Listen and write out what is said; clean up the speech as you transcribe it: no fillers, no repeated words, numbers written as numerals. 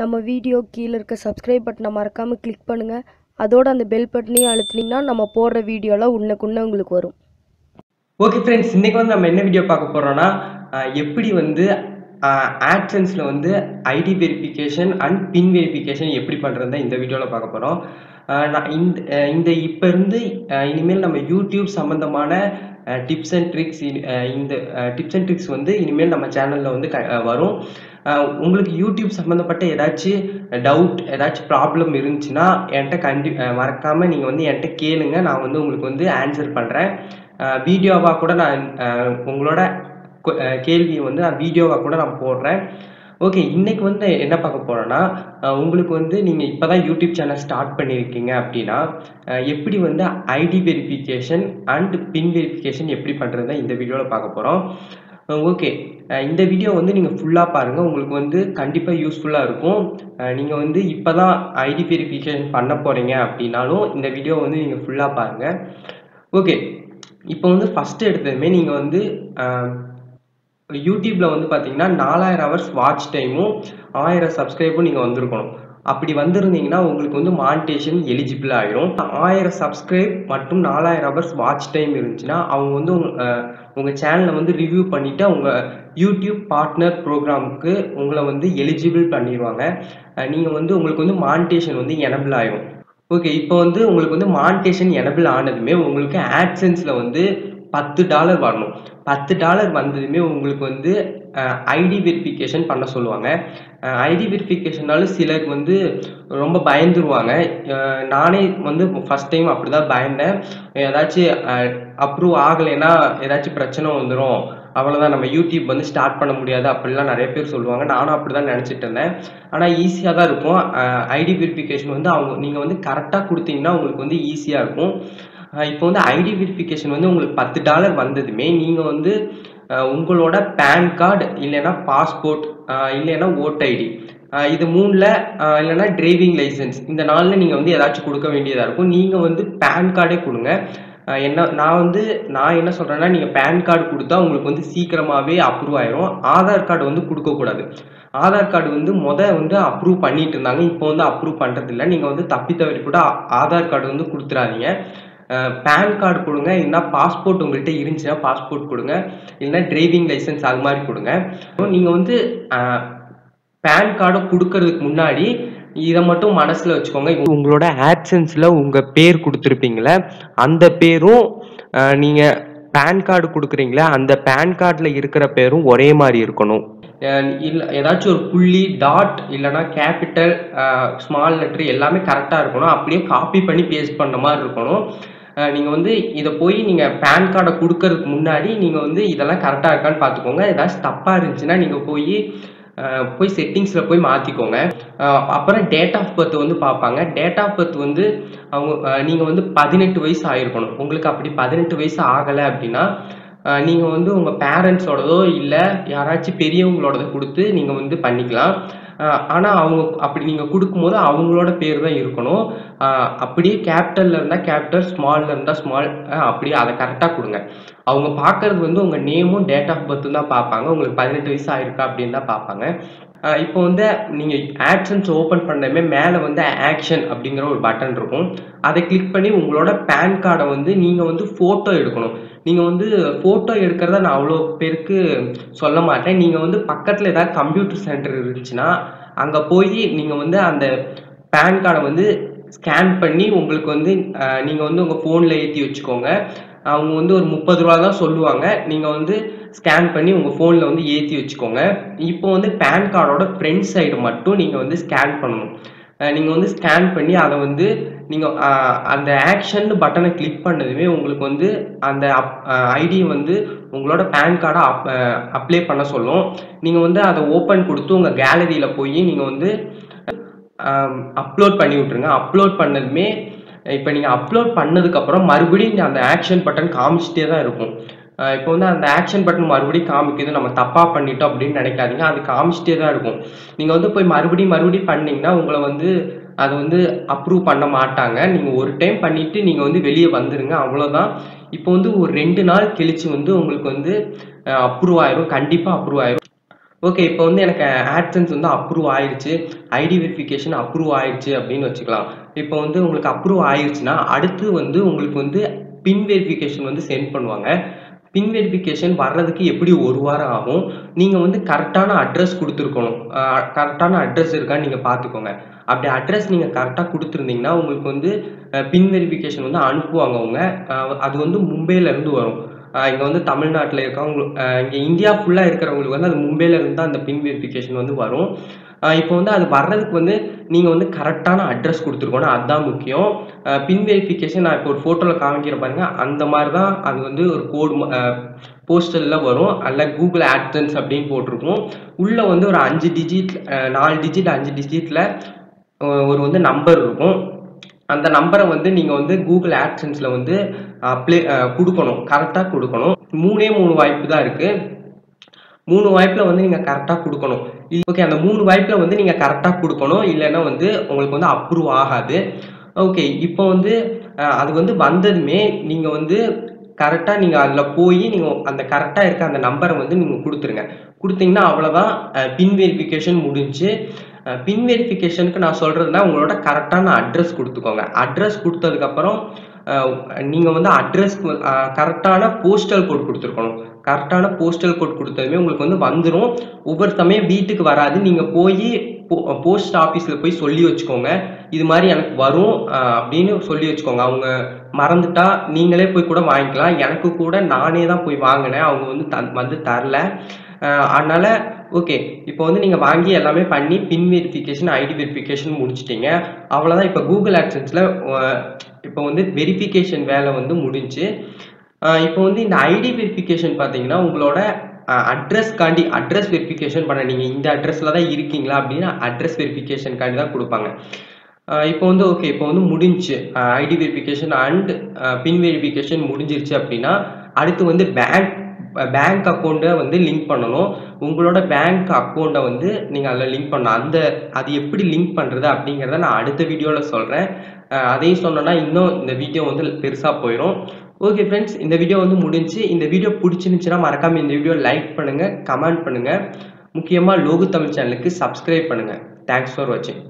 நம்ம வீடியோ கீழ இருக்க சப்ஸ்கிரைப் பட்டனை மறக்காம கிளிக் பண்ணுங்க. அதோட அந்த பெல் பட்டனையும் அழுத்துனீங்கன்னா நம்ம போடுற வீடியோலாம் உடனுக்குடனே உங்களுக்கு வரும். ஓகே ஃப்ரெண்ட்ஸ், இன்னைக்கு வந்து நம்ம என்ன வீடியோ பார்க்க போறோம்னா எப்படி வந்து AdSenseல வந்து ID verification and PIN verification எப்படி பண்றதுன்னு இந்த வீடியோல பார்க்க போறோம். நான் இந்த இப்ப இருந்து இனிமேல் நம்ம யூடியூப் சம்பந்தமான டிப்ஸ் அண்ட் ட்ரிக்ஸ் இந்த டிப்ஸ் அண்ட் ட்ரிக்ஸ் வந்து இனிமேல் நம்ம சேனல்ல வந்து வரும். உங்களுக்கு யூடியூப் சம்பந்தப்பட்ட ஏதாச்சும் டவுட் ஏதாச்சும் ப்ராப்ளம் இருந்துச்சுன்னா என்கிட்ட மறக்காம நீங்க வந்து என்கிட்ட கேளுங்க. நான் வந்து உங்களுக்கு வந்து ஆன்சர் பண்றேன். வீடியோவா கூட நான் உங்களோட கேள்வியை வந்து நான் வீடியோவா கூட நான் போடுறேன். ஓகே, இன்னைக்கு வந்து என்ன பார்க்க போறோம்னா உங்களுக்கு வந்து நீங்க இப்பதான் யூடியூப் சேனல் ஸ்டார்ட் பண்ணிருக்கீங்க அப்படின்னா எப்படி வந்து ID verification and PIN verification எப்படி பண்றதுன்னா இந்த வீடியோல பார்க்க போறோம். ஓகே, இந்த வீடியோ வந்து நீங்க ஃபுல்லா பாருங்க, உங்களுக்கு வந்து கண்டிப்பா யூஸ்ஃபுல்லா இருக்கும். நீங்க வந்து இப்பதான் ஐடி வெரிஃபிகேஷன் பண்ண போறீங்க அப்படின்னாலும் இந்த வீடியோ வந்து நீங்க ஃபுல்லா பாருங்க. ஓகே, இப்போ வந்து ஃபர்ஸ்ட் எடுத்ததுமே நீங்க வந்து யூடியூப்ல வந்து பாத்தீங்கன்னா 4000 ஹவர்ஸ் வாட்ச் டைமும் 1000 சப்ஸ்கிரைபும் நீங்க வந்திருக்கணும். அப்படி வந்திருந்தீங்கன்னா உங்களுக்கு வந்து மானிட்டேஷன் எலிஜிபிள் ஆயிரும். 1000 சப்ஸ்கிரைப் மற்றும் 4000 ஹவர்ஸ் வாட்ச் டைம் இருந்துச்சுன்னா அவங்க வந்து உங்க சேனலை வந்து ரிவ்யூ பண்ணிட்டு அவங்க யூடியூப் பார்ட்னர் ப்ரோக்ராமுக்கு உங்களை வந்து எலிஜிபிள் பண்ணிடுவாங்க. நீங்க வந்து உங்களுக்கு வந்து மானிட்டேஷன் வந்து எனபிள் ஆயிரும். ஓகே, இப்போ வந்து உங்களுக்கு வந்து மானிட்டேஷன் எனபிள் ஆனதுமே உங்களுக்கு AdSenseல வந்து $10 வரணும். $10 வந்ததுமே உங்களுக்கு வந்து ஐடி வெரிஃபிகேஷன் பண்ண சொல்லுவாங்க. ஐடி வெரிஃபிகேஷனாலும் சிலர் வந்து ரொம்ப பயந்துருவாங்க. நானே வந்து ஃபர்ஸ்ட் டைம் அப்படிதான் பயந்தேன். ஏதாச்சும் அப்ரூவ் ஆகலைன்னா ஏதாச்சும் பிரச்சனை வந்துடும், அவ்வளோதான், நம்ம யூடியூப் வந்து ஸ்டார்ட் பண்ண முடியாது அப்படிலாம் நிறைய பேர் சொல்லுவாங்க. நானும் அப்படிதான் நினச்சிட்டு இருந்தேன். ஆனால் ஈஸியாக தான் இருக்கும். ஐடி வெரிஃபிகேஷன் வந்து நீங்கள் வந்து கரெக்டாக கொடுத்தீங்கன்னா உங்களுக்கு வந்து ஈஸியாக இருக்கும். இப்போ வந்து ஐடி வெரிஃபிகேஷன் வந்து உங்களுக்கு $10 வந்ததுமே நீங்கள் வந்து உங்களோட பேன் கார்டு இல்லைன்னா பாஸ்போர்ட் இல்லைன்னா ஓட் ஐடி இது 3ல் இல்லைன்னா டிரைவிங் லைசன்ஸ் இந்த 4ல் நீங்கள் வந்து ஏதாச்சும் கொடுக்க வேண்டியதாக இருக்கும். நீங்கள் வந்து பேன் கார்டே கொடுங்க. நான் என்ன சொல்றேன்னா, நீங்க பேன் கார்டு கொடுத்தா உங்களுக்கு வந்து சீக்கிரமாவே அப்ரூவ் ஆயிரும். ஆதார் கார்டு வந்து கொடுக்கக்கூடாது. ஆதார் கார்டு வந்து வந்து அப்ரூவ் பண்ணிட்டு இருந்தாங்க, இப்போ வந்து அப்ரூவ் பண்றது இல்லை. நீங்க வந்து தப்பி தவறி கூட ஆதார் கார்டு வந்து கொடுத்துறாதீங்க. பேன் கார்டு கொடுங்க, இல்லைன்னா பாஸ்போர்ட் உங்கள்கிட்ட இருந்துச்சுன்னா பாஸ்போர்ட் கொடுங்க, இல்லைன்னா டிரைவிங் லைசன்ஸ் அது மாதிரி கொடுங்க. நீங்க வந்து பேன் கார்டை கொடுக்கறதுக்கு முன்னாடி இதை மட்டும் மனசுல வச்சுக்கோங்க. உங்களோட AdSenseல உங்க பேர் கொடுத்துருப்பீங்களே அந்த பேரும் நீங்க பேன் கார்டு கொடுக்குறீங்களா அந்த பேன் கார்டில் இருக்கிற பேரும் ஒரே மாதிரி இருக்கணும். இல்லை ஏதாச்சும் ஒரு புள்ளி டாட் இல்லைன்னா கேபிட்டல் ஸ்மால் லெட்டர் எல்லாமே கரெக்டாக இருக்கணும். அப்படியே காப்பி பண்ணி பேஸ்ட் பண்ண மாதிரி இருக்கணும். நீங்கள் வந்து இதை போய் நீங்கள் பேன் கார்டை கொடுக்கறதுக்கு முன்னாடி நீங்கள் வந்து இதெல்லாம் கரெக்டாக இருக்கான்னு பார்த்துக்கோங்க. ஏதாச்சும் தப்பாக இருந்துச்சுன்னா நீங்கள் போய் செட்டிங்ஸில் போய் மாற்றிக்கோங்க. அப்புறம் டேட் ஆஃப் பர்த் வந்து பார்ப்பாங்க. டேட் ஆஃப் பர்த் வந்து நீங்கள் வந்து 18 வயசு ஆகிருக்கணும். உங்களுக்கு அப்படி 18 வயசு ஆகலை அப்படின்னா நீங்கள் வந்து உங்கள் பேரண்ட்ஸோடதோ இல்லை யாராச்சும் பெரியவங்களோடத கொடுத்து நீங்கள் வந்து பண்ணிக்கலாம். ஆனால் அப்படி நீங்கள் கொடுக்கும்போது அவங்களோட பேர் தான் இருக்கணும். அப்படியே கேபிட்டலில் இருந்தால் கேபிட்டல், ஸ்மாலில் இருந்தால் ஸ்மால், அப்படியே அதை கரெக்டாக கொடுங்க. அவங்க பார்க்கறது வந்து உங்கள் நேமும் டேட் ஆஃப் பர்த்தும் தான் பார்ப்பாங்க. உங்களுக்கு 18 வயசு ஆயிருக்கா அப்படின்னு தான் பார்ப்பாங்க. இப்போ வந்து நீங்கள் AdSense ஓப்பன் பண்ணதுமே மேலே வந்து ஆக்ஷன் அப்படிங்கிற ஒரு பட்டன் இருக்கும். அதை கிளிக் பண்ணி உங்களோட பேன் கார்டை வந்து நீங்கள் வந்து ஃபோட்டோ எடுக்கணும். நீங்கள் வந்து ஃபோட்டோ எடுக்கிறத நான் அவ்வளோ பேருக்கு சொல்ல மாட்டேன். நீங்கள் வந்து பக்கத்தில் ஏதாவது கம்ப்யூட்டர் சென்டர் இருந்துச்சுன்னா அங்கே போய் நீங்கள் வந்து அந்த பேன் கார்டை வந்து ஸ்கேன் பண்ணி உங்களுக்கு வந்து நீங்கள் வந்து உங்கள் ஃபோனில் ஏற்றி வச்சுக்கோங்க. அவங்க வந்து ஒரு 30 ரூபா தான் சொல்லுவாங்க. நீங்கள் வந்து ஸ்கேன் பண்ணி உங்கள் ஃபோனில் வந்து ஏற்றி வச்சுக்கோங்க. இப்போ வந்து பேன் கார்டோட ஃப்ரண்ட் சைடு மட்டும் நீங்கள் வந்து ஸ்கேன் பண்ணணும். நீங்கள் வந்து ஸ்கேன் பண்ணி அதை வந்து நீங்கள் அந்த ஆக்ஷன் பட்டனை கிளிக் பண்ணதுமே உங்களுக்கு வந்து அந்த ஐடியை வந்து உங்களோட பேன் கார்டை அப்ளை பண்ண சொல்லும். நீங்கள் வந்து அதை ஓப்பன் கொடுத்து உங்கள் கேலரியில் போய் நீங்கள் வந்து அப்லோட் பண்ணி விட்ருங்க. அப்லோட் பண்ணதுமே இப்போ நீங்கள் அப்லோட் பண்ணதுக்கப்புறம் மறுபடியும் அந்த ஆக்ஷன் பட்டன் காமிச்சிட்டே தான் இருக்கும். இப்போ வந்து அந்த ஆக்ஷன் பட்டன் மறுபடியும் காமிக்குது, நம்ம தப்பாக பண்ணிட்டோம் அப்படின்னு நினைக்காதீங்க. அது காமிச்சிட்டே தான் இருக்கும். நீங்கள் வந்து போய் மறுபடியும் பண்ணிங்கன்னா உங்களை வந்து அதை வந்து அப்ரூவ் பண்ண மாட்டாங்க. நீங்கள் ஒரு டைம் பண்ணிவிட்டு நீங்கள் வந்து வெளியே வந்துடுங்க, அவ்வளோதான். இப்போ வந்து ஒரு 2 நாள் கழிச்சு வந்து உங்களுக்கு வந்து அப்ரூவ் ஆயிரும், கண்டிப்பாக அப்ரூவ் ஆயிரும். ஓகே. இப்போ வந்து எனக்கு AdSense வந்து அப்ரூவ் ஆயிருச்சு. ஐடி வெரிஃபிகேஷன் அப்ரூவ் ஆயிருச்சு அப்படின்னு வச்சுக்கலாம். இப்போ வந்து உங்களுக்கு அப்ரூவ் ஆயிருச்சுன்னா, அடுத்து வந்து உங்களுக்கு வந்து பின் வெரிஃபிகேஷன் வந்து சென்ட் பண்ணுவாங்க. பின் வெரிஃபிகேஷன் வர்றதுக்கு எப்படி 1 வாரம் ஆகும். நீங்க வந்து கரெக்டான அட்ரஸ் குடுத்துருக்கணும். கரெக்டான அட்ரஸ் இருக்கான்னு நீங்க பார்த்துக்கோங்க. அப்படி அட்ரஸ் நீங்க கரெக்ட்டா குடுத்துருந்தீங்கன்னா, உங்களுக்கு வந்து பின் வெரிஃபிகேஷன் வந்து அனுப்புவாங்க அவங்க. அது வந்து மும்பைல இருந்து வரும். இங்க வந்து தமிழ்நாட்டுல இருக்கவங்க இங்க இந்தியா ஃபுல்லா இருக்கிறவங்களுக்கு வந்து அது மும்பைல இருந்து தான் அந்த பின் வெரிஃபிகேஷன் வந்து வரும். இப்போ வந்து அது வர்றதுக்கு வந்து நீங்க வந்து கரெக்டான அட்ரஸ் குடுத்துருக்கணும். அதுதான் முக்கியம். பின் வெரிஃபிகேஷன் நான் இப்போ ஒரு ஃபோட்டோல காமிக்கிறேன் பாருங்க. அந்த மாரி தான் அது வந்து ஒரு கோடு போஸ்டல்ல வரும். அதுல Google AdSense அப்படின்னு போட்டிருக்கும். உள்ள வந்து ஒரு 5 டிஜிட் 4 டிஜிட் 5 டிஜிட்ல ஒரு வந்து நம்பர் இருக்கும். அந்த நம்பரை வந்து நீங்க வந்து Google AdSenseல வந்து குடுக்கணும். கரெக்ட்டா குடுக்கணும். 3 வாய்ப்பு தான் இருக்கு. 3 வாய்ப்புல வந்து நீங்க கரெக்ட்டா குடுக்கணும். ஓகே. அந்த 3 வாய்ப்புல வந்து நீங்க கரெக்ட்டா குடுக்கணும். இல்லன்னா வந்து உங்களுக்கு வந்து அப்ரூவ் ஆகாது. ஓகே. இப்போ வந்து அது வந்து வந்ததுமே நீங்க வந்து கரெக்ட்டா நீங்க அதுல போயி நீங்க அந்த கரெக்ட்டா இருக்க அந்த நம்பரை வந்து நீங்க குடுத்துருங்க. குடுத்தீங்கன்னா அவ்வளவுதான். பின் வெரிஃபிகேஷன் முடிஞ்சுச்சு. பின் வெரிஃபிகேஷனுக்கு நான் சொல்றதுன்னா உங்களோட கரெக்டான அட்ரஸ் குடுத்துக்கோங்க. அட்ரஸ் குடுத்ததுக்கப்புறம் நீங்க வந்து அட்ரஸ்க்கு கரெக்டான போஸ்டல் கோட் குடுத்துருக்கணும். கரெக்டான போஸ்டல் கோட் குடுத்ததுமே உங்களுக்கு வந்து வந்துரும். ஒவ்வொரு சமயம் வீட்டுக்கு வராது. நீங்க போயி போஸ்ட் ஆபீஸ்ல போய் சொல்லி வச்சுக்கோங்க. இது மாரி எனக்கு வரும் அப்படின்னு சொல்லி வச்சுக்கோங்க. அவங்க மறந்துட்டா நீங்களே போய் கூட வாங்கிக்கலாம். எனக்கு கூட நானே தான் போய் வாங்குனேன். அவங்க வந்து தரல. அதனால ஓகே. இப்போ வந்து நீங்க வாங்கி எல்லாமே பண்ணி பின் வெரிஃபிகேஷன், ஐடி வெரிஃபிகேஷன் முடிச்சுட்டீங்க. அவ்வளவுதான். இப்போ Google AdSenseல இப்போ வந்து வெரிஃபிகேஷன் வேலை வந்து முடிஞ்சுச்சு. இப்போ வந்து இந்த ஐடி வெரிஃபிகேஷன் பார்த்தீங்கன்னா, உங்களோட அட்ரஸ் வெரிஃபிகேஷன் பண்ண நீங்க இந்த அட்ரஸ்ல தான் இருக்கீங்களா அப்படின்னு அட்ரஸ் வெரிஃபிகேஷன்காண்டி தான் குடுப்பாங்க. இப்போ வந்து ஓகே. இப்போ வந்து முடிஞ்சுச்சு. ID verification and PIN verification முடிஞ்சிருச்சு அப்படின்னா, அடுத்து வந்து பேங்க் அக்கவுண்ட்ட வந்து லிங்க் பண்ணணும். உங்களோட பேங்க் அக்கவுண்ட்ட வந்து நீங்க அதுல லிங்க் பண்ணணும். அது எப்படி லிங்க் பண்றது அப்படிங்கிறத நான் அடுத்த வீடியோல சொல்றேன். அதையும் சொன்னேன்னா இன்னும் இந்த வீடியோ வந்து பெருசா போயிரும். Okay friends. இந்த வீடியோ வந்து முடிஞ்சுச்சு. இந்த வீடியோ பிடிச்சிருந்துச்சுன்னா மறக்காம இந்த வீடியோ லைக் பண்ணுங்க, கமெண்ட் பண்ணுங்க. முக்கியமா லோகு தமிழ் சேனலுக்கு சப்ஸ்கிரைப் பண்ணுங்க. தேங்க்ஸ் ஃபார் வாட்சிங்.